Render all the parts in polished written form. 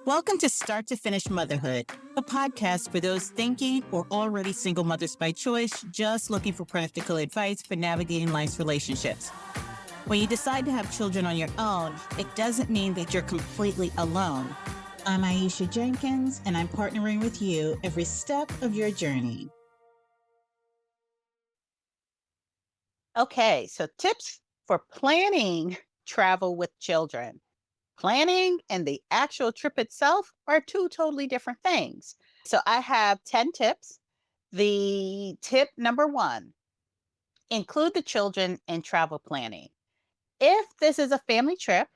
Welcome to Start to Finish Motherhood, a podcast for those thinking or already single mothers by choice, just looking for practical advice for navigating life's relationships. When you decide to have children on your own, it doesn't mean that you're completely alone. I'm Aisha Jenkins, and I'm partnering with you every step of your journey. Okay, so tips for planning travel with children. Planning and the actual trip itself are two totally different things. So I have 10 tips. The tip number 1, include the children in travel planning. If this is a family trip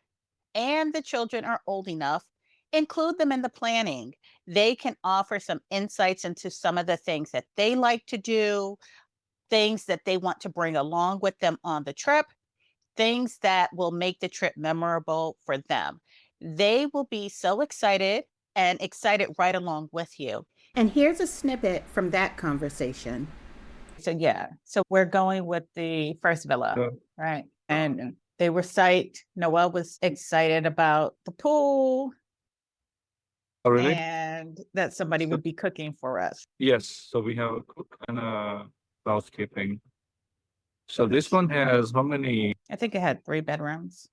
and the children are old enough, include them in the planning. They can offer some insights into some of the things that they like to do, things that they want to bring along with them on the trip, things that will make the trip memorable for them. They will be so excited and excited right along with you. And here's a snippet from that conversation. So we're going with the first villa, right? And they were psyched. Noelle was excited about the pool. Oh, really? And that somebody would be cooking for us. Yes. So we have a cook and a housekeeping. So this one has how many? I think it had 3 bedrooms.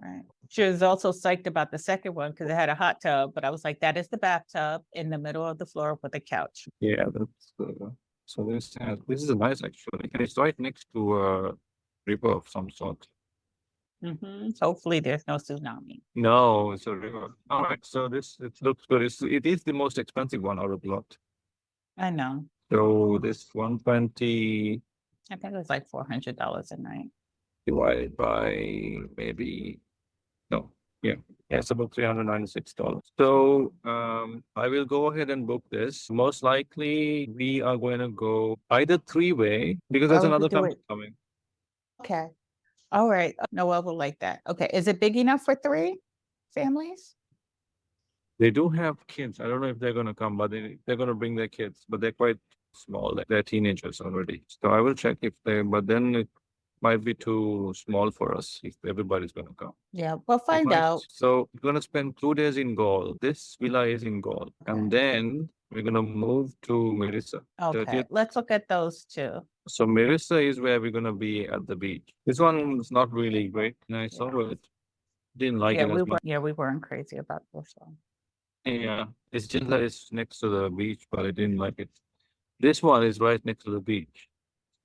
Right. She was also psyched about the second one because it had a hot tub, but I was like, that is the bathtub in the middle of the floor with a couch. Yeah, that's so this is nice actually, and it's right next to a river of some sort. Hopefully there's no tsunami. No, it's a river. All right. So it looks good. It is the most expensive one out of the lot. I know. So this 120 I think it was like $400 a night. divided by maybe no. Yeah. It's about $396. So I will go ahead and book this. Most likely we are going to go either 3-way because there's another family coming. Okay. All right. Noelle will like that. Okay. Is it big enough for 3 families? They do have kids. I don't know if they're going to come, but they're going to bring their kids, but they're quite small. Like they're teenagers already. So I will check if but then it might be too small for us if everybody's going to come. Yeah, we'll find out. So we're going to spend 2 days in Gaul. This villa is in Gaul. And then we're going to move to Marissa. Okay. Let's look at those 2. So Marissa is where we're going to be at the beach. This one is not really great. And I saw it. Didn't like it as much. Yeah, we weren't crazy about this one. Yeah, it's just that it's next to the beach, but I didn't like it. This one is right next to the beach.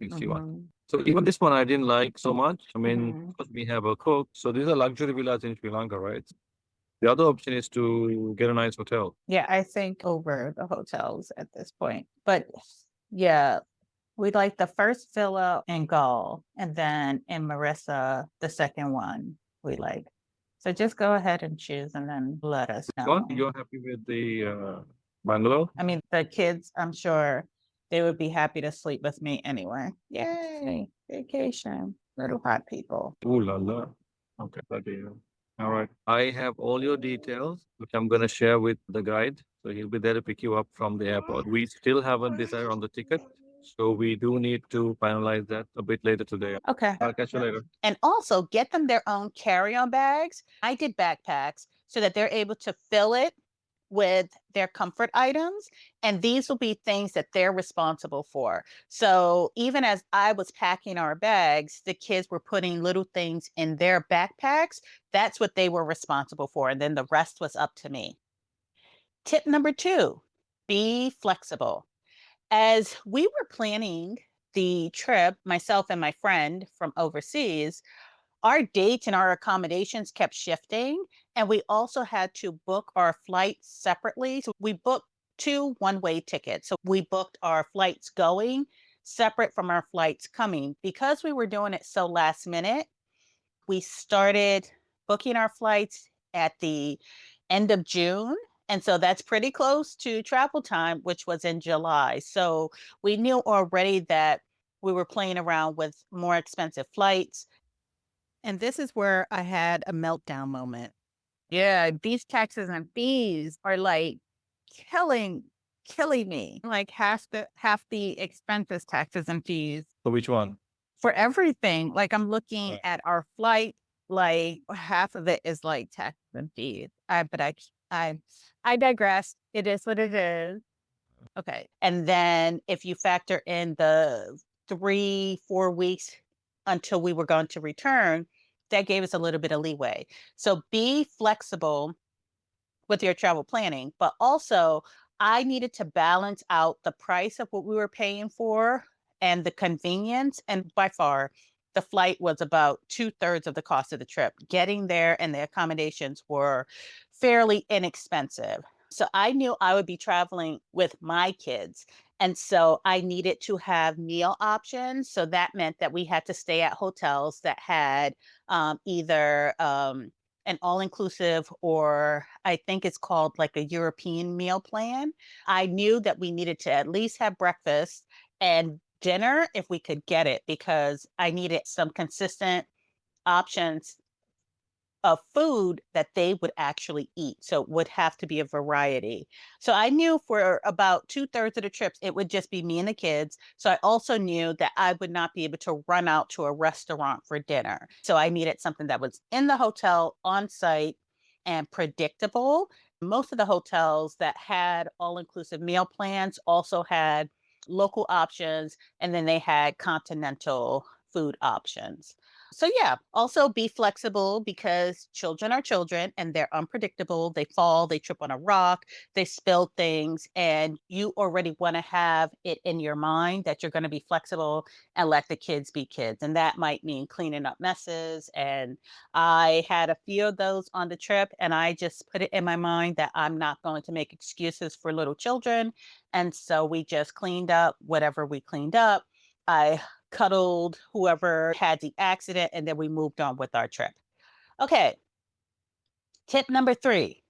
You see one. So even this one I didn't like so much. I mean, because we have a cook. So these are luxury villas in Sri Lanka, right? The other option is to get a nice hotel. Yeah, I think over the hotels at this point. But yeah, we like the first villa in Gaul, and then in Marissa, the second one we like. So just go ahead and choose and then let us know. You're happy with the bungalow? I mean, the kids, I'm sure they would be happy to sleep with me anyway. Yay, vacation, little hot people. Ooh la la. Okay, all right. I have all your details, which I'm going to share with the guide. So he'll be there to pick you up from the airport. We still haven't decided on the ticket. So we do need to finalize that a bit later today. Okay. I'll catch you later. And also get them their own carry-on bags. I did backpacks so that they're able to fill it with their comfort items. And these will be things that they're responsible for. So even as I was packing our bags, the kids were putting little things in their backpacks. That's what they were responsible for. And then the rest was up to me. Tip number 2, be flexible. As we were planning the trip, myself and my friend from overseas, our dates and our accommodations kept shifting, and we also had to book our flights separately. So we booked 2 one-way tickets. So we booked our flights going separate from our flights coming. Because we were doing it so last minute, we started booking our flights at the end of June. And so that's pretty close to travel time, which was in July. So we knew already that we were playing around with more expensive flights. And this is where I had a meltdown moment. Yeah, these taxes and fees are like killing me. Like half the expenses, taxes and fees. So which one? For everything. Like I'm looking at our flight, like half of it is like taxes and fees. But I I digress. It is what it is. Okay. And then if you factor in the 3, 4 weeks until we were going to return, that gave us a little bit of leeway. So be flexible with your travel planning, but also I needed to balance out the price of what we were paying for and the convenience. And by far, the flight was about 2/3 of the cost of the trip. Getting there and the accommodations were fairly inexpensive. So I knew I would be traveling with my kids. And so I needed to have meal options. So that meant that we had to stay at hotels that had either an all inclusive, or I think it's called like a European meal plan. I knew that we needed to at least have breakfast and dinner if we could get it, because I needed some consistent options of food that they would actually eat. So it would have to be a variety. So I knew for about 2/3 of the trips, it would just be me and the kids. So I also knew that I would not be able to run out to a restaurant for dinner. So I needed something that was in the hotel on site and predictable. Most of the hotels that had all inclusive meal plans also had local options, and then they had continental food options. So yeah, also be flexible because children are children and they're unpredictable. They fall, they trip on a rock, they spill things, and you already want to have it in your mind that you're going to be flexible and let the kids be kids. And that might mean cleaning up messes. And I had a few of those on the trip, and I just put it in my mind that I'm not going to make excuses for little children. And so we just cleaned up whatever we cleaned up. I cuddled whoever had the accident, and then we moved on with our trip. Okay, tip number 3,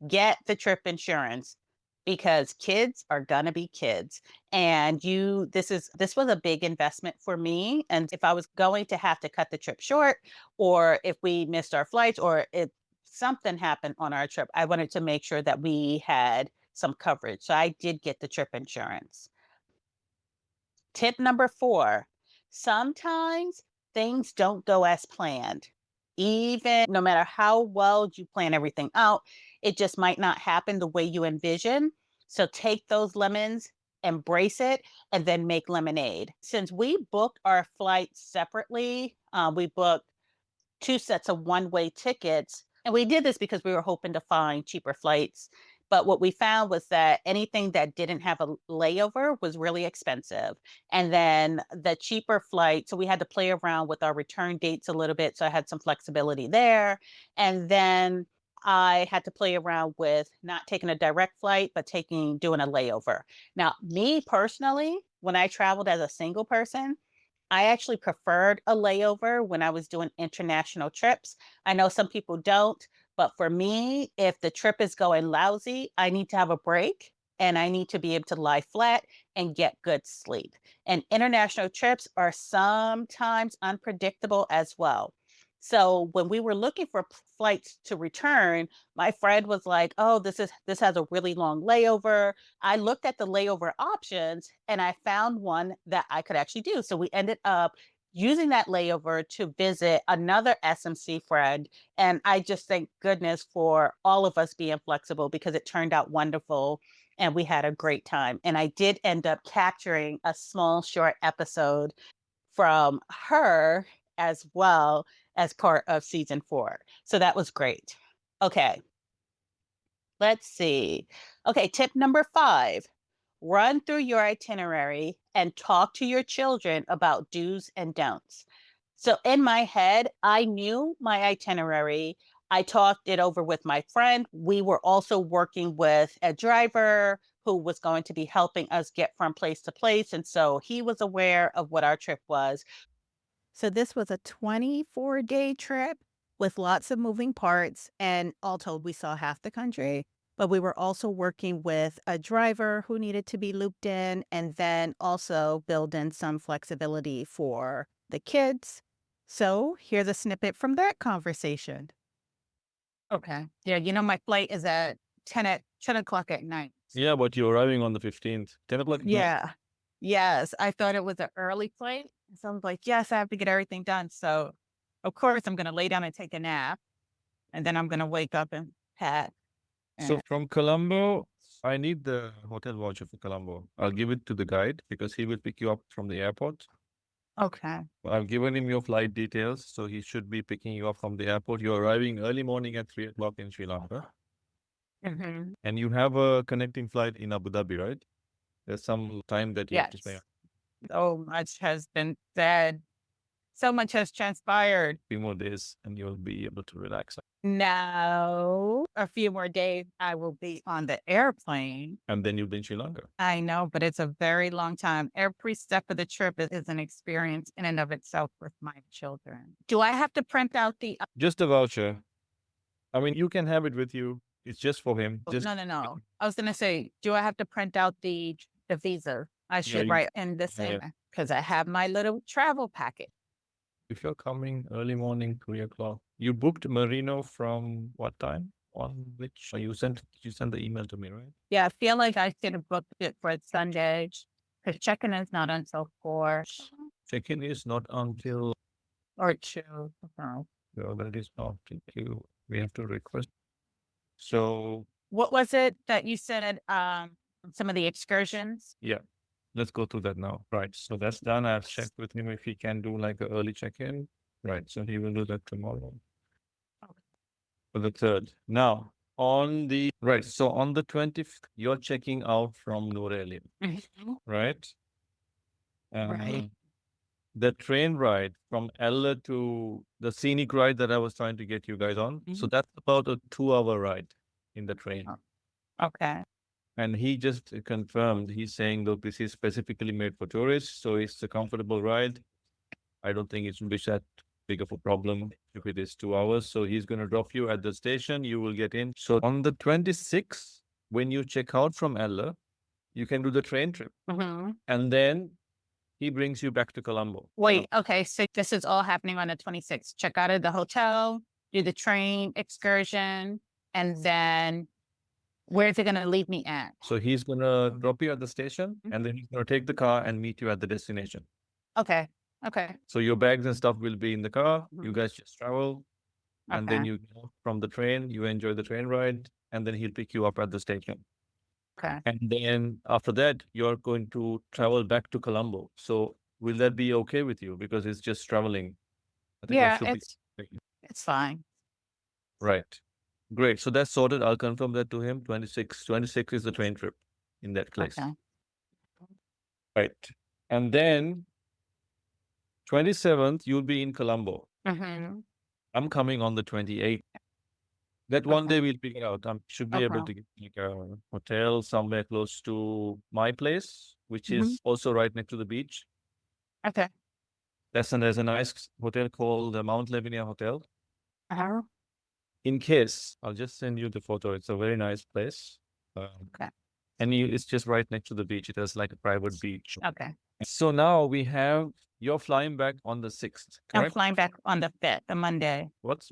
get the trip insurance, because kids are gonna be kids. And this was a big investment for me. And if I was going to have to cut the trip short, or if we missed our flights, or if something happened on our trip, I wanted to make sure that we had some coverage. So I did get the trip insurance. Tip number 4, sometimes things don't go as planned. Even no matter how well you plan everything out, it just might not happen the way you envision. So take those lemons, embrace it, and then make lemonade. Since we booked our flights separately, we booked 2 sets of one-way tickets. And we did this because we were hoping to find cheaper flights. But what we found was that anything that didn't have a layover was really expensive. And then the cheaper flight, so we had to play around with our return dates a little bit. So I had some flexibility there. And then I had to play around with not taking a direct flight, but doing a layover. Now, me personally, when I traveled as a single person, I actually preferred a layover when I was doing international trips. I know some people don't, but for me, if the trip is going lousy, I need to have a break and I need to be able to lie flat and get good sleep. And international trips are sometimes unpredictable as well. So when we were looking for flights to return, my friend was like, "Oh, this has a really long layover." I looked at the layover options and I found one that I could actually do. So we ended up using that layover to visit another SMC friend. And I just thank goodness for all of us being flexible, because it turned out wonderful and we had a great time. And I did end up capturing a small, short episode from her as well as part of season 4. So that was great. Okay, let's see. Okay, tip number 5, run through your itinerary and talk to your children about do's and don'ts. So in my head, I knew my itinerary. I talked it over with my friend. We were also working with a driver who was going to be helping us get from place to place. And so he was aware of what our trip was. So this was a 24-day trip with lots of moving parts, and all told, we saw half the country. But we were also working with a driver who needed to be looped in, and then also build in some flexibility for the kids. So here's a snippet from that conversation. Okay. Yeah, my flight is at 10 o'clock at night. Yeah, but you're arriving on the 15th. 10 o'clock at night? Yeah. Yes, I thought it was an early flight. So I was like, yes, I have to get everything done. So of course I'm gonna lay down and take a nap, and then I'm gonna wake up and pack. So from Colombo, I need the hotel voucher for Colombo. I'll give it to the guide because he will pick you up from the airport. Okay. I've given him your flight details, so he should be picking you up from the airport. You're arriving early morning at 3 o'clock in Sri Lanka. And you have a connecting flight in Abu Dhabi, right? There's some time that you have to spend. Yes. So much has been said. So much has transpired. 3 more days and you'll be able to relax. No, a few more days I will be on the airplane. And then you'll be in Sri Lanka. I know, but it's a very long time. Every step of the trip is an experience in and of itself with my children. Do I have to print out the? Just a voucher. I mean, you can have it with you. It's just for him. No, Just no. I was gonna say, do I have to print out the visa? I should you write in the same because I have my little travel packet. if you're coming early morning, 3 o'clock, you booked Merino from what time? On which you sent the email to me, right? Yeah, I feel like I should have booked it for Sunday because check-in is not until 4 Check-in is not until or 2. Oh. so that is not you. We have to request. So What was it that you said? Some of the excursions. yeah, let's go through that now. Right. So that's done. I've checked with him if he can do like an early check-in. Right. So he will do that tomorrow. For the 3rd. Now, on the right, so on the 25th, you're checking out from Norelia, right? Right. The train ride from Ella to the scenic ride that I was trying to get you guys on. So that's about a 2-hour ride in the train. Okay. And he just confirmed, he's saying, look, this is specifically made for tourists, so it's a comfortable ride. I don't think it should be that big of a problem if it is 2 hours. So he's going to drop you at the station. You will get in. So on the 26th, when you check out from Ella, you can do the train trip. And then he brings you back to Colombo. Wait, okay. So this is all happening on the 26th. Check out of the hotel, do the train excursion, and then where's it going to leave me at? So he's going to drop you at the station and then he's going to take the car and meet you at the destination. Okay. Okay. So your bags and stuff will be in the car. You guys just travel. And then you go from the train, you enjoy the train ride, and then he'll pick you up at the station. Okay. And then after that, you're going to travel back to Colombo. So will that be okay with you? Because it's just traveling. I think that Yeah, should be it's fine. right. Great. So that's sorted. I'll confirm that to him. 26 is the train trip in that place. Okay. Right. And then 27th, you'll be in Colombo. I'm coming on the 28th. That one day we'll figure out. I should be able to get like a hotel somewhere close to my place, which is also right next to the beach. Okay. There's a nice hotel called the Mount Lavinia Hotel. In case, I'll just send you the photo. It's a very nice place. Okay. And it's just right next to the beach. It has like a private beach. Okay. So now you're flying back on the 6th, I'm correct? flying back on the 5th, the Monday. What?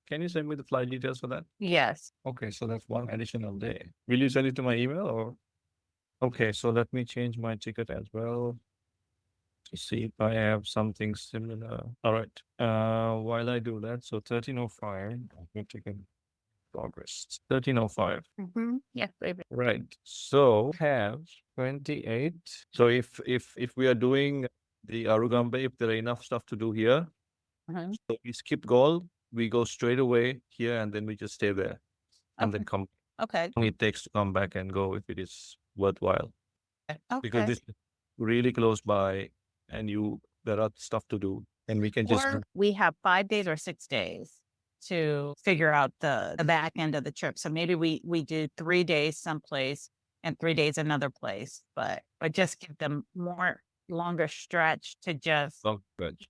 Can you send me the flight details for that? Yes. Okay, so that's one additional day. Will you send it to my email or? Okay, so let me change my ticket as well to see if I have something similar. All right. While I do that, so 1305, my ticket progress. 1305. Yes, baby. Right. So have 28. So if we are doing the Arugambe, if there are enough stuff to do here, so we skip Gaul, we go straight away here and then we just stay there and then come. Okay. It takes to come back and go if it is worthwhile. Because Okay. this is really close by and there are stuff to do and we can just Or we have 5 days or 6 days to figure out the back end of the trip. So maybe we do 3 days someplace and 3 days another place, but just give them more longer stretch to just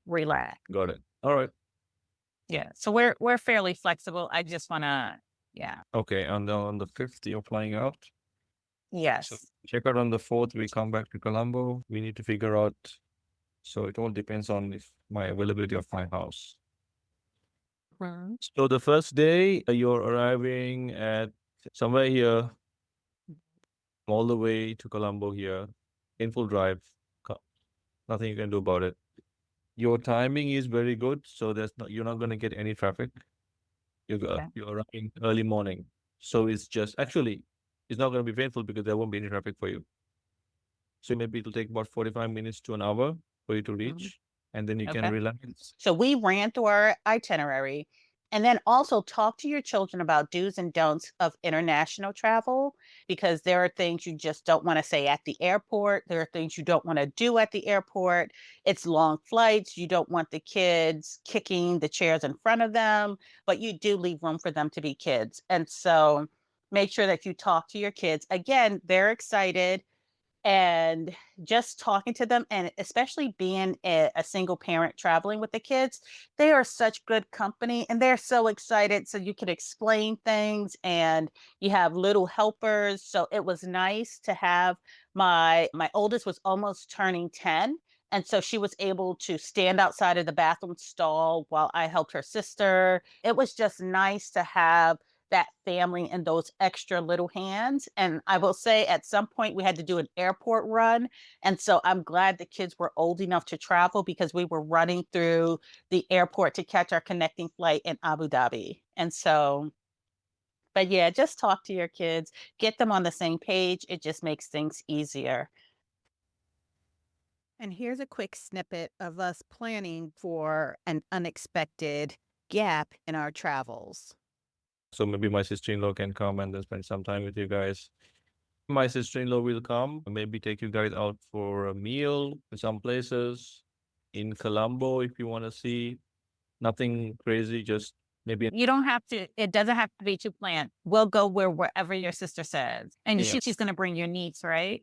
relax. Got it. All right. Yeah. So we're fairly flexible. I just wanna, yeah. Okay. And on the 5th, you're flying out. Yes. So check out on the 4th, we come back to Colombo. We need to figure out. So it all depends on if my availability of my house. So the first day, you're arriving at somewhere here, all the way to Colombo here, in full drive. Nothing you can do about it. Your timing is very good, so you're not going to get any traffic. You're arriving early morning. So it's just actually it's not going to be painful because there won't be any traffic for you. So maybe it'll take about 45 minutes to an hour for you to Mhm. reach, and then you can Okay. relax. So we ran through our itinerary and then also talk to your children about do's and don'ts of international travel because there are things you just don't want to say at the airport. There are things you don't want to do at the airport. It's long flights. You don't want the kids kicking the chairs in front of them, but you do leave room for them to be kids. And so make sure that you talk to your kids. Again, they're excited and just talking to them and especially being a single parent traveling with the kids, they are such good company and they're so excited, so you can explain things and you have little helpers. So it was nice to have my oldest was almost turning 10, and so she was able to stand outside of the bathroom stall while I helped her sister. It was just nice to have that family and those extra little hands. And I will say at some point we had to do an airport run. And so I'm glad the kids were old enough to travel because we were running through the airport to catch our connecting flight in Abu Dhabi. And so, but yeah, just talk to your kids, get them on the same page. It just makes things easier. And here's a quick snippet of us planning for an unexpected gap in our travels. So maybe my sister-in-law can come and then spend some time with you guys. My sister-in-law will come, maybe take you guys out for a meal to some places in Colombo if you want to see. Nothing crazy, just maybe. You don't have to, it doesn't have to be too planned. We'll go wherever your sister says. And Yeah. she's going to bring your niece, right?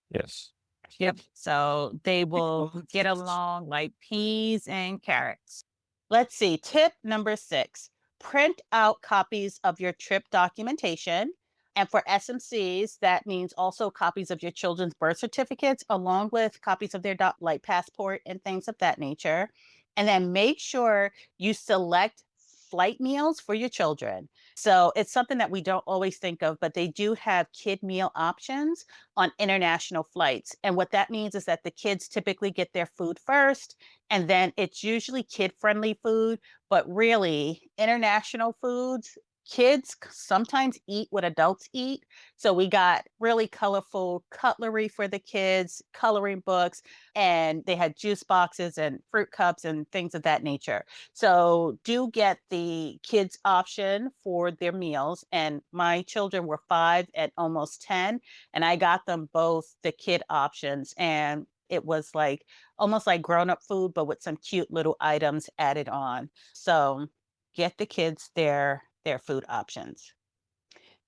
Yes. Yep. So they will get along like peas and carrots. Let's see. Tip number 6, print out copies of your trip documentation. And for SMCs, that means also copies of your children's birth certificates, along with copies of their like passport and things of that nature. And then make sure you select flight meals for your children. So it's something that we don't always think of, but they do have kid meal options on international flights. And what that means is that the kids typically get their food first, and then it's usually kid friendly food, but really international foods, kids sometimes eat what adults eat. So we got really colorful cutlery for the kids, coloring books, and they had juice boxes and fruit cups and things of that nature. So do get the kids option for their meals. And my children were 5 and almost 10, and I got them both the kid options. And it was like almost like grown up food, but with some cute little items added on. So get the kids their food options.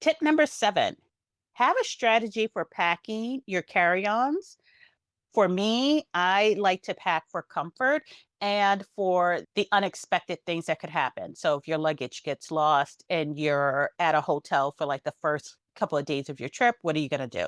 Tip number 7, have a strategy for packing your carry-ons. For me, I like to pack for comfort and for the unexpected things that could happen. So if your luggage gets lost and you're at a hotel for like the first couple of days of your trip, what are you going to do?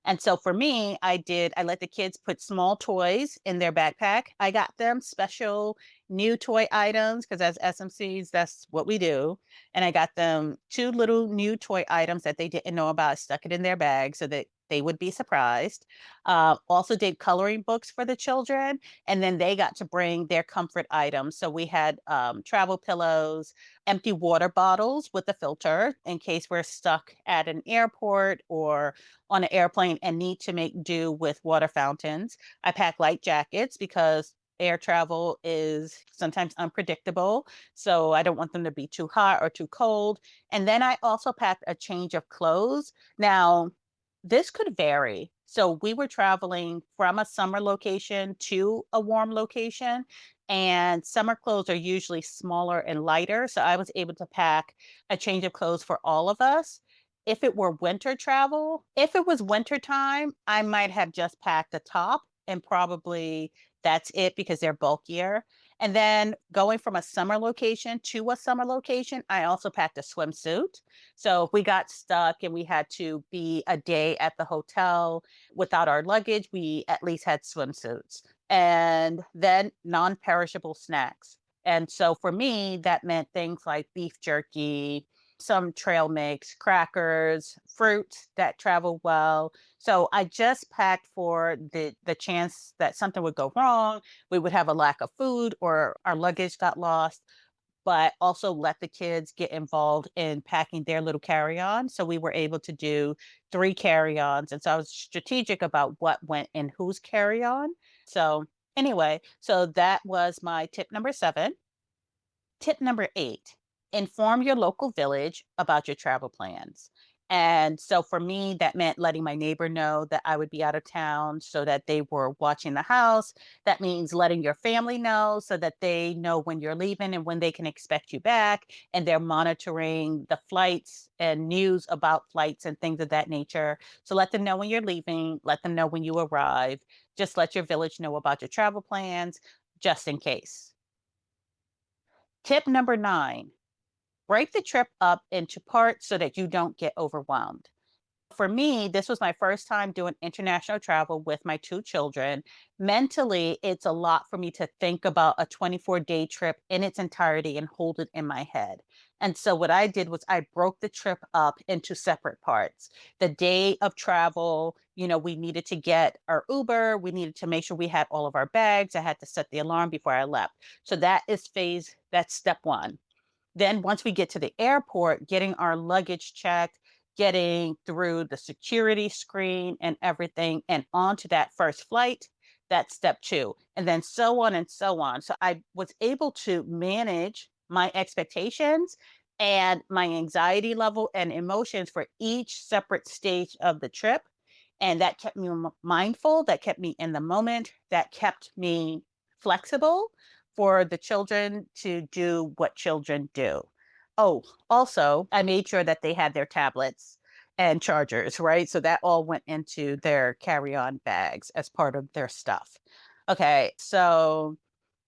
And so for me, I let the kids put small toys in their backpack. I got them special new toy items because as SMCs, that's what we do. And I got them 2 little new toy items that they didn't know about. I stuck it in their bag so that they would be surprised. Also did coloring books for the children, and then they got to bring their comfort items. So we had travel pillows, empty water bottles with a filter in case we're stuck at an airport or on an airplane and need to make do with water fountains. I pack light jackets because air travel is sometimes unpredictable. So I don't want them to be too hot or too cold. And then I also packed a change of clothes. Now, this could vary. So we were traveling from a summer location to a warm location, and summer clothes are usually smaller and lighter. So I was able to pack a change of clothes for all of us. If it were winter travel, if it was winter time, I might have just packed a top and probably that's it because they're bulkier. And then going from a summer location to a summer location, I also packed a swimsuit. So if we got stuck and we had to be a day at the hotel without our luggage, we at least had swimsuits. And then non perishable snacks. And so for me, that meant things like beef jerky, some trail mix, crackers, fruit that travel well. So I just packed for the chance that something would go wrong, we would have a lack of food or our luggage got lost. but also let the kids get involved in packing their little carry-on. So we were able to do 3 carry-ons. And so I was strategic about what went in whose carry-on. So anyway, so that was my tip number 7. Tip number 8, inform your local village about your travel plans. And so for me, that meant letting my neighbor know that I would be out of town so that they were watching the house. That means letting your family know so that they know when you're leaving and when they can expect you back. And they're monitoring the flights and news about flights and things of that nature. So let them know when you're leaving, let them know when you arrive. Just let your village know about your travel plans just in case. Tip number 9, break the trip up into parts so that you don't get overwhelmed. For me, this was my first time doing international travel with my 2 children. Mentally, it's a lot for me to think about a 24-day trip in its entirety and hold it in my head. And so, what I did was I broke the trip up into separate parts. The day of travel, we needed to get our Uber, we needed to make sure we had all of our bags. I had to set the alarm before I left. So, that's step 1. Then once we get to the airport, getting our luggage checked, getting through the security screen and everything and onto that first flight, that's step 2. And then so on and so on. So I was able to manage my expectations and my anxiety level and emotions for each separate stage of the trip. And that kept me mindful, that kept me in the moment, that kept me flexible for the children to do what children do. Oh, also, I made sure that they had their tablets and chargers, right? So that all went into their carry on bags as part of their stuff. Okay, so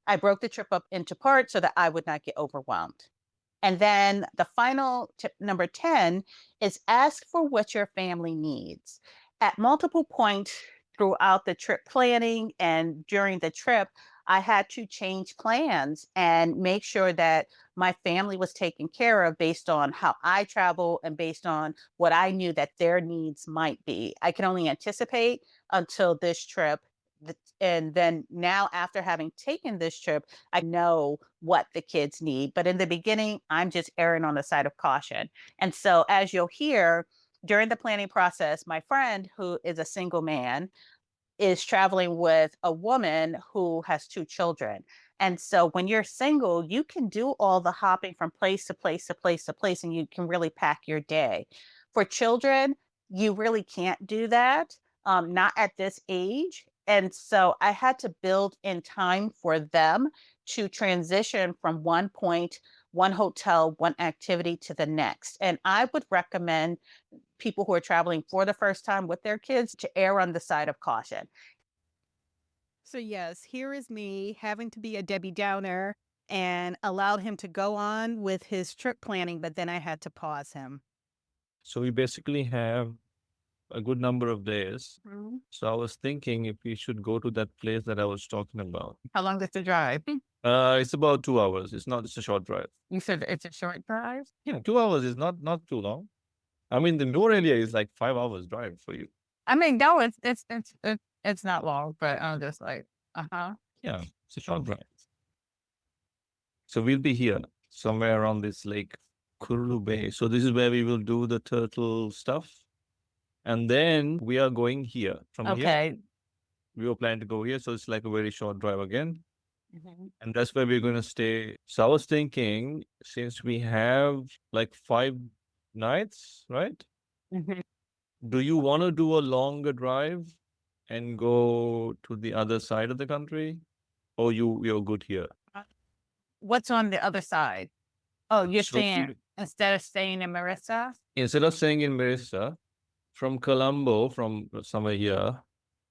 I broke the trip up into parts so that I would not get overwhelmed. And then the final tip number 10 is ask for what your family needs. At multiple points throughout the trip planning and during the trip, I had to change plans and make sure that my family was taken care of based on how I travel and based on what I knew that their needs might be. I can only anticipate until this trip. And then now, after having taken this trip, I know what the kids need. But in the beginning, I'm just erring on the side of caution. And so, as you'll hear during the planning process, my friend, who is a single man, is traveling with a woman who has 2 children. And so when you're single, you can do all the hopping from place to place to place to place, and you can really pack your day. For children, you really can't do that, not at this age. And so I had to build in time for them to transition from one point, one hotel, one activity to the next. And I would recommend people who are traveling for the first time with their kids to err on the side of caution. So, yes, here is me having to be a Debbie Downer and allowed him to go on with his trip planning, but then I had to pause him. So we basically have a good number of days. Mhm. So I was thinking if we should go to that place that I was talking about. How long does the drive? It's about 2 hours. It's not. It's a short drive. You said it's a short drive? Yeah, 2 hours is not too long. I mean, the Noor area is like 5 hours drive for you. I mean, no, it's not long, but I'm just like, uh-huh. Yeah, it's a short drive. So we'll be here somewhere around this lake, Kurulu Bay. So this is where we will do the turtle stuff. And then we are going here. From here, Okay. we were planning to go here. So it's like a very short drive again. Mhm. And that's where we're going to stay. So I was thinking, since we have like 5 nights, right? Mhm. Do you want to do a longer drive and go to the other side of the country? Or you're good here? What's on the other side? Oh, you're So saying instead of staying in Marissa? instead of staying in Marissa, from Colombo, from somewhere here,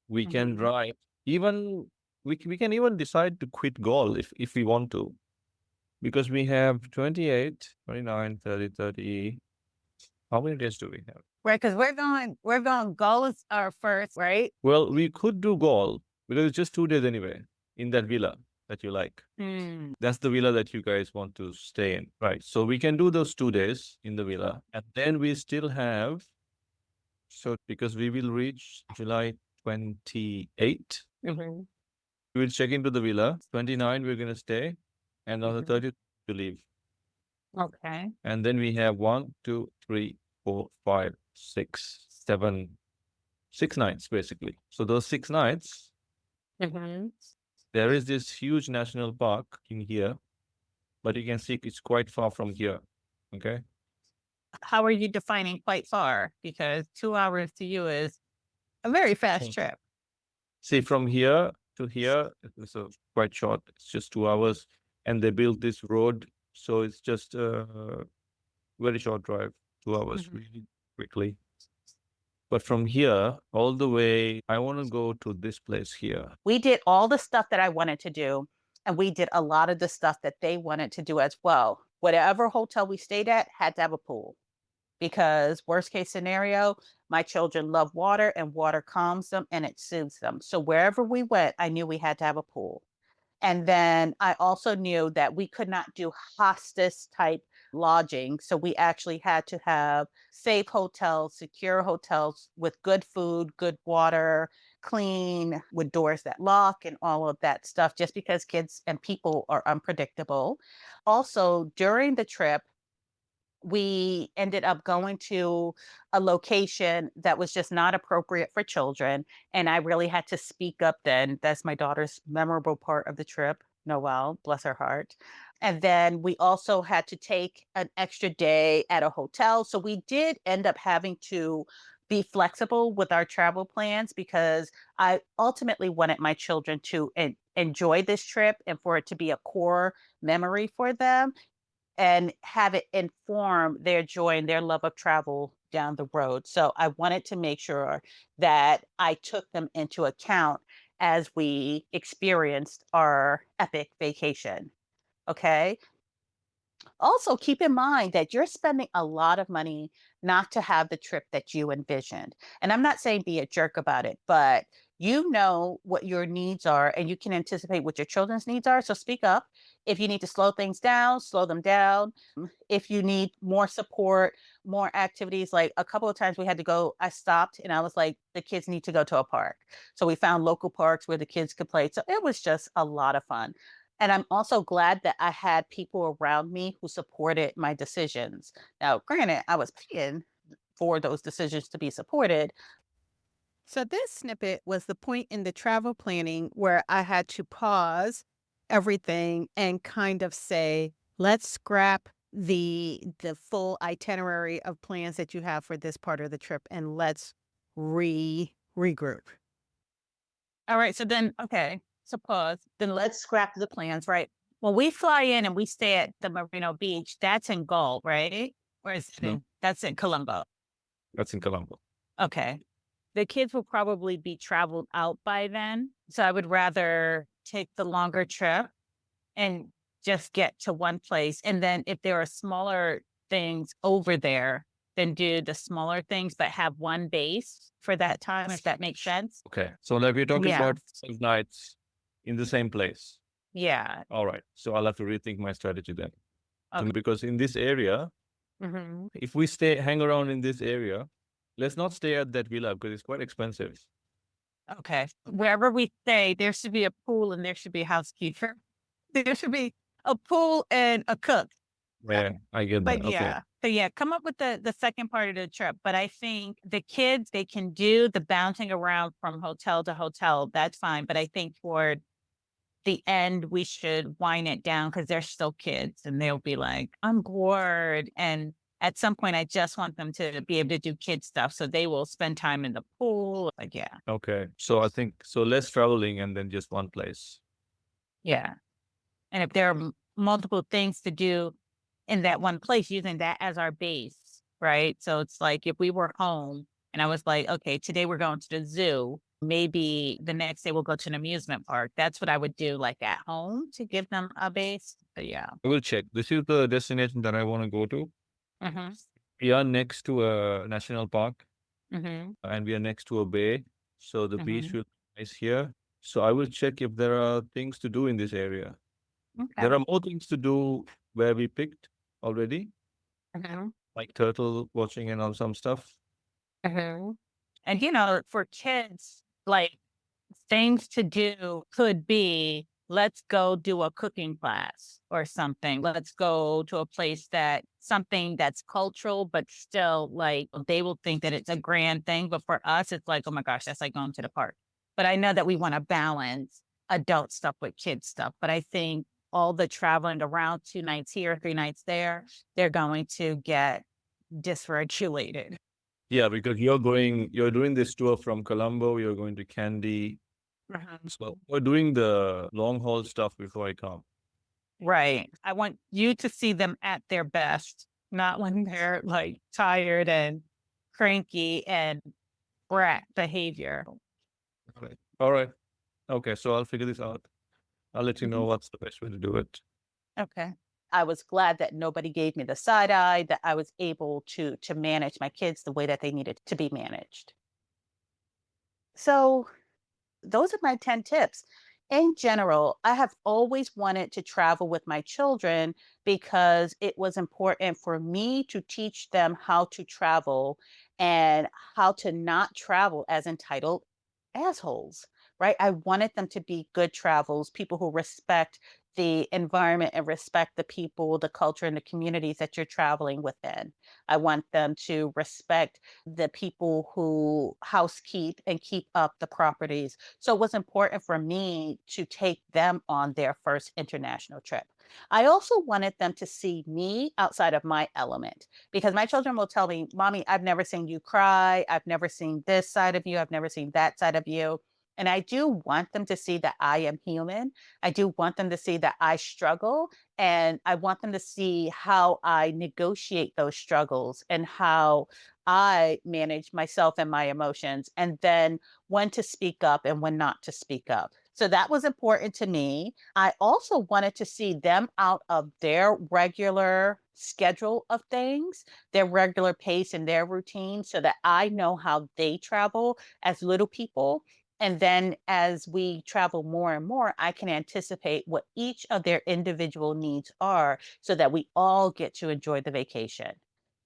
we can Mhm. drive. Even we can even decide to quit Gaul if we want to, because we have 28, 29, 30, 30. How many days do we have? Right, because we're going Gulls are first, right? Well, we could do Gaul because it's just 2 days anyway in that villa that you like. Hmm. That's the villa that you guys want to stay in, right? So we can do those 2 days in the villa, and then we still have, so because we will reach July 28th. Mhm. We will check into the villa. 29, we're going to stay. And on the Mhm. 30th, to leave. Okay. And then we have 1, 2, 3, 4, 5, 6, 7, 6 nights basically. So those 6 nights, Hmm. there is this huge national park in here, but you can see it's quite far from here. Okay. How are you defining quite far? Because 2 hours to you is a very fast Hmm. trip. See, from here to here, it's quite short. It's just 2 hours, and they built this road, so it's just a very short drive. 2 hours, Mhm. really quickly. But from here all the way, I want to go to this place here. We did all the stuff that I wanted to do, and we did a lot of the stuff that they wanted to do as well. Whatever hotel we stayed at had to have a pool because, worst case scenario, my children love water and water calms them and it soothes them. So, wherever we went, I knew we had to have a pool. And then I also knew that we could not do hostis type lodging. So we actually had to have safe hotels, secure hotels with good food, good water, clean, with doors that lock, and all of that stuff, just because kids and people are unpredictable. Also, during the trip, we ended up going to a location that was just not appropriate for children. And I really had to speak up then. That's my daughter's memorable part of the trip, Noelle, bless her heart. And then we also had to take an extra day at a hotel. So we did end up having to be flexible with our travel plans because I ultimately wanted my children to enjoy this trip and for it to be a core memory for them and have it inform their joy and their love of travel down the road. So I wanted to make sure that I took them into account as we experienced our epic vacation. Okay. Also, keep in mind that you're spending a lot of money not to have the trip that you envisioned. And I'm not saying be a jerk about it, but you know what your needs are and you can anticipate what your children's needs are. So speak up. If you need to slow things down, slow them down. If you need more support, more activities, like a couple of times we had to go, I stopped and I was like, the kids need to go to a park. So we found local parks where the kids could play. So it was just a lot of fun. And I'm also glad that I had people around me who supported my decisions. Now, granted, I was paying for those decisions to be supported. So, this snippet was the point in the travel planning where I had to pause everything and kind of say, let's scrap the full itinerary of plans that you have for this part of the trip and let's regroup. All right. So then, okay. So pause. Then let's scrap the plans, right? When we fly in and we stay at the Marino Beach, that's in Gulf, right? Or is it No, that's in Colombo? that's in Colombo. Okay. The kids will probably be traveled out by then. So I would rather take the longer trip and just get to one place. And then if there are smaller things over there, then do the smaller things, but have one base for that time, if that makes sense. Okay. So like we're talking Yeah. about 5 nights in the same place. Yeah. All right. So I'll have to rethink my strategy then. Okay. Because in this area, Hmm. if we hang around in this area, let's not stay at that villa because it's quite expensive. Okay. Wherever we stay, there should be a pool and there should be a housekeeper. There should be a pool and a cook. Yeah, I get But that. Okay. yeah. So yeah, come up with the second part of the trip. But I think the kids, they can do the bouncing around from hotel to hotel. That's fine. But I think for the end, we should wind it down because they're still kids and they'll be like, I'm bored. And at some point, I just want them to be able to do kid stuff. So they will spend time in the pool. Like, yeah. Okay. So I think so less traveling and then just one place. Yeah. And if there are multiple things to do in that one place, using that as our base, right? So it's like if we were home and I was like, okay, today we're going to the zoo. Maybe the next day we'll go to an amusement park. That's what I would do like at home to give them a base. But yeah. I will check. This is the destination that I want to go to. Mm-hmm. We are next to a national park Mm-hmm. and we are next to a bay. So the beach Mm-hmm. will be nice here. So I will check if there are things to do in this area. Okay. There are more things to do where we picked already, Mm-hmm. like turtle watching and all some stuff. Mm-hmm. And for kids, like things to do could be let's go do a cooking class or something. Let's go to a place that something that's cultural, but still like they will think that it's a grand thing. But for us, it's like, oh my gosh, that's like going to the park. But I know that we want to balance adult stuff with kid stuff. But I think all the traveling around 2 nights here, 3 nights there, they're going to get dysregulated. Yeah, because you're doing this tour from Colombo, you're going to Kandy. So we're doing the long haul stuff before I come. Right. I want you to see them at their best, not when they're like tired and cranky and brat behavior. Right. All right. Okay. So I'll figure this out. I'll let you know Mhm. what's the best way to do it. Okay. I was glad that nobody gave me the side eye, that I was able to manage my kids the way that they needed to be managed. So those are my 10 tips. In general, I have always wanted to travel with my children because it was important for me to teach them how to travel and how to not travel as entitled assholes, right? I wanted them to be good travels, people who respect the environment and respect the people, the culture, and the communities that you're traveling within. I want them to respect the people who housekeep and keep up the properties. So it was important for me to take them on their first international trip. I also wanted them to see me outside of my element because my children will tell me, Mommy, I've never seen you cry. I've never seen this side of you. I've never seen that side of you. And I do want them to see that I am human. I do want them to see that I struggle. And I want them to see how I negotiate those struggles and how I manage myself and my emotions, and then when to speak up and when not to speak up. So that was important to me. I also wanted to see them out of their regular schedule of things, their regular pace and their routine, so that I know how they travel as little people. And then as we travel more and more, I can anticipate what each of their individual needs are so that we all get to enjoy the vacation.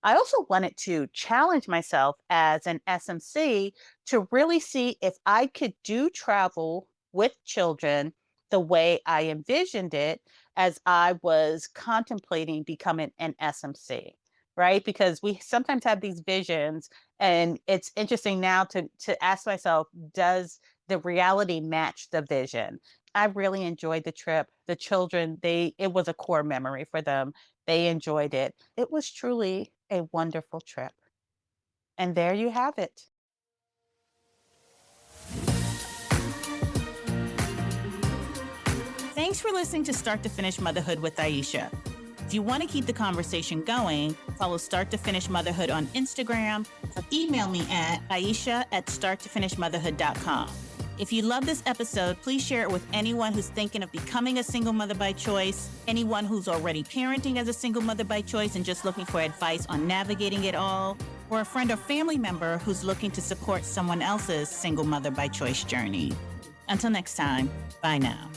I also wanted to challenge myself as an SMC to really see if I could do travel with children the way I envisioned it as I was contemplating becoming an SMC, right? Because we sometimes have these visions, and it's interesting now to ask myself, does the reality match the vision? I really enjoyed the trip. The children, it was a core memory for them. They enjoyed it. It was truly a wonderful trip. And there you have it. Thanks for listening to Start to Finish Motherhood with Aisha. If you want to keep the conversation going, follow Start to Finish Motherhood on Instagram or email me at aisha@starttofinishmotherhood.com. If you love this episode, please share it with anyone who's thinking of becoming a single mother by choice, anyone who's already parenting as a single mother by choice and just looking for advice on navigating it all, or a friend or family member who's looking to support someone else's single mother by choice journey. Until next time, bye now.